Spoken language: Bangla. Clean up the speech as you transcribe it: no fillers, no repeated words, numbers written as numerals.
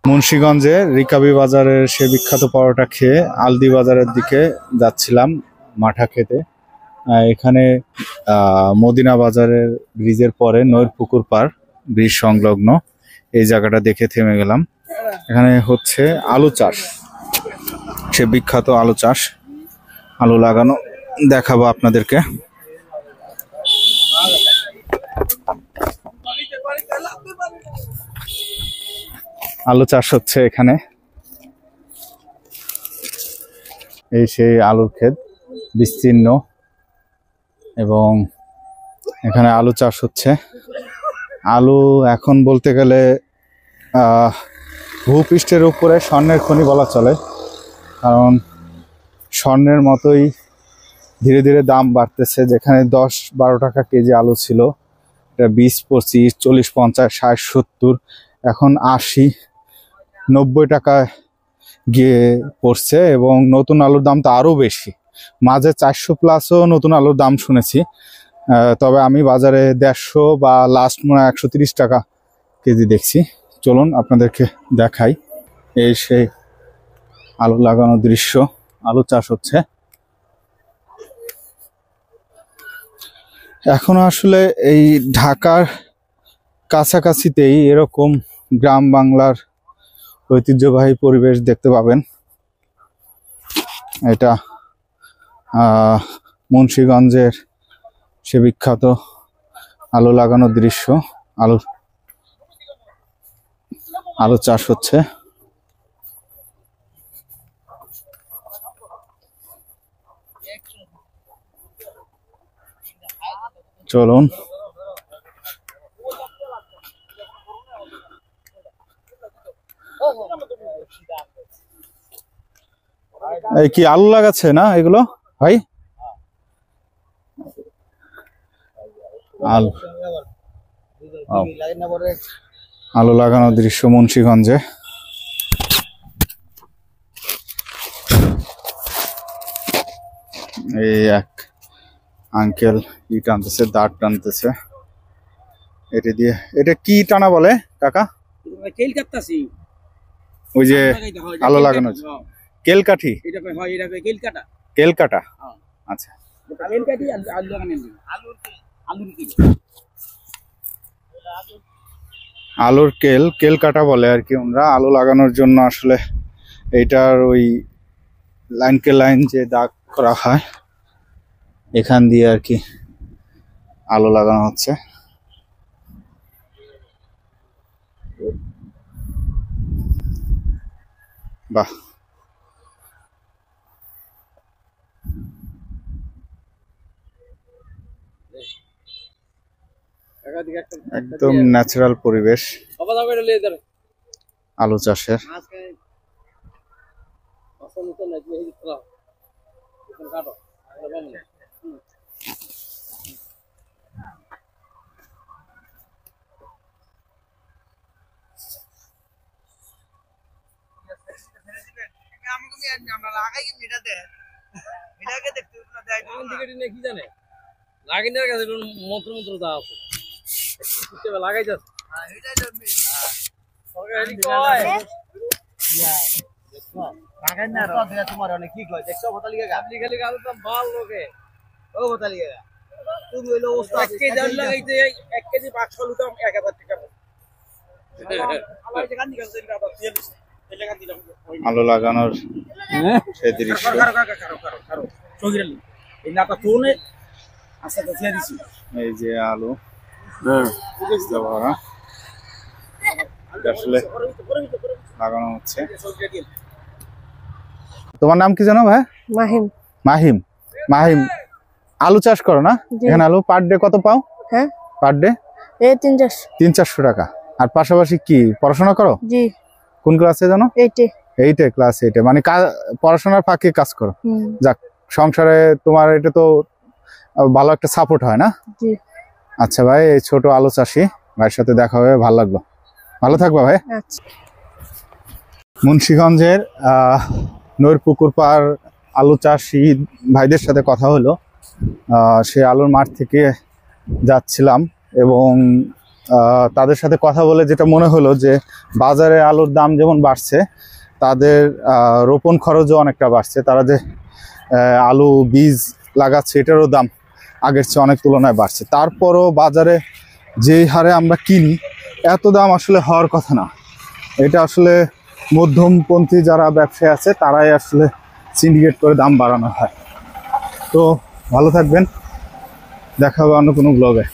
মুন্সিগঞ্জে রিকাবি বাজারের সে বিখ্যাত পরোটা খেয়ে আলদি বাজারের দিকে যাচ্ছিলাম মাঠা খেতে। এখানে মদিনা বাজারের ব্রিজের পরে নৈর পুকুর পার ব্রিজ সংলগ্ন এই জায়গাটা দেখে থেমে গেলাম। এখানে হচ্ছে আলু চাষ, সে বিখ্যাত আলু চাষ, আলু লাগানো দেখাবো আপনাদেরকে। আলু চাষ হচ্ছে এখানে, এই সেই আলুর ক্ষেত বিস্তীর্ণ এবং এখানে আলু চাষ হচ্ছে। আলু এখন বলতে গেলে ভূপৃষ্ঠের উপরে স্বর্ণের খনি বলা চলে, কারণ স্বর্ণের মতোই ধীরে ধীরে দাম বাড়তেছে। যেখানে 10-12 টাকা কেজি আলু ছিল, এটা 20, 25, 40, 50, 60, 70, এখন 80-90 টাকায় গিয়ে পড়ছে। এবং নতুন আলুর দাম তো আরও বেশি, মাঝে 400+ নতুন আলুর দাম শুনেছি। তবে আমি বাজারে 150 বা লাস্ট মনে হয় 130 টাকা কেজি দেখছি। চলুন আপনাদেরকে দেখাই, এই সেই আলু লাগানোর দৃশ্য। আলু চাষ হচ্ছে এখনো। আসলে এই ঢাকার কাছাকাছিতেই এরকম গ্রাম বাংলার ঐতিহ্যবাহী পরিবেশ দেখতে পাবেন। এটা মুন্সিগঞ্জের সে বিখ্যাত আলু লাগানোর দৃশ্য। আলু চাষ হচ্ছে। চলুন এই কি আলু লাগাচ্ছে না এগুলো ভাই? আলু লাগানোর দৃশ্য মুন্সিগঞ্জে। এই এক আঙ্কেল ই টানতেছে, দাঁড় টানতেছে। এটা দিয়ে, এটা কি টানা বলে কাকা? ওই যে আলু লাগানো কেলকাঠি, কেলকাটা। আচ্ছা, আলুর কেলকাটা বলে আর কি আমরা। আলু লাগানোর জন্য আসলে এইটার ওই লাইনকে লাইন যে দাগ করা হয়, এখান দিয়ে আর কি আলু লাগানো হচ্ছে। বাহ, একদম ন্যাচারাল পরিবেশ আলু চাষের। আলু লাগানোর সেই দৃশ্য। এই যে আলু আসলে লাগানো হচ্ছে। তোমার নাম কি জানো ভাই? মাহিম। মাহিম, মাহিম আলু চাষ করো না? এখানে আলু পার ডে কত পাও? হ্যাঁ, পার ডে 300-400 টাকা। আর পাশাপাশি কি পড়াশোনা করো? জি। কোন ক্লাসে জানো? 8-এ। ক্লাস 8-এ, মানে পড়াশোনার ফাঁকে কাজ করো। যাক, সংসারে তোমার এটা তো ভালো একটা সাপোর্ট হয় না? জি। আচ্ছা ভাই, এই ছোট আলু চাষি ভাইয়ের সাথে দেখা হয়ে ভালো লাগলো। ভালো থাকবা ভাই। আচ্ছা। মুন্সিগঞ্জের নৈর পুকুর পার আলু চাষি ভাইদের সাথে কথা হলো। সে আলুর মাঠ থেকে যাচ্ছিলাম এবং তাদের সাথে কথা বলে যেটা মনে হলো যে বাজারে আলুর দাম যেমন বাড়ছে, তাদের রোপণ খরচও অনেকটা বাড়ছে। তারা যে আলু বীজ লাগাচ্ছে এটারও দাম আগের চেয়ে অনেক তুলনায় বাড়ছে। তারপরও বাজারে যেই হারে আমরা কিনি এত দাম আসলে হওয়ার কথা না। এটা আসলে মধ্যমপন্থী যারা ব্যবসায়ী আছে তারাই আসলে সিন্ডিকেট করে দাম বাড়ানো হয়। তো ভালো থাকবেন, দেখা হবে অন্য কোনো ব্লগে।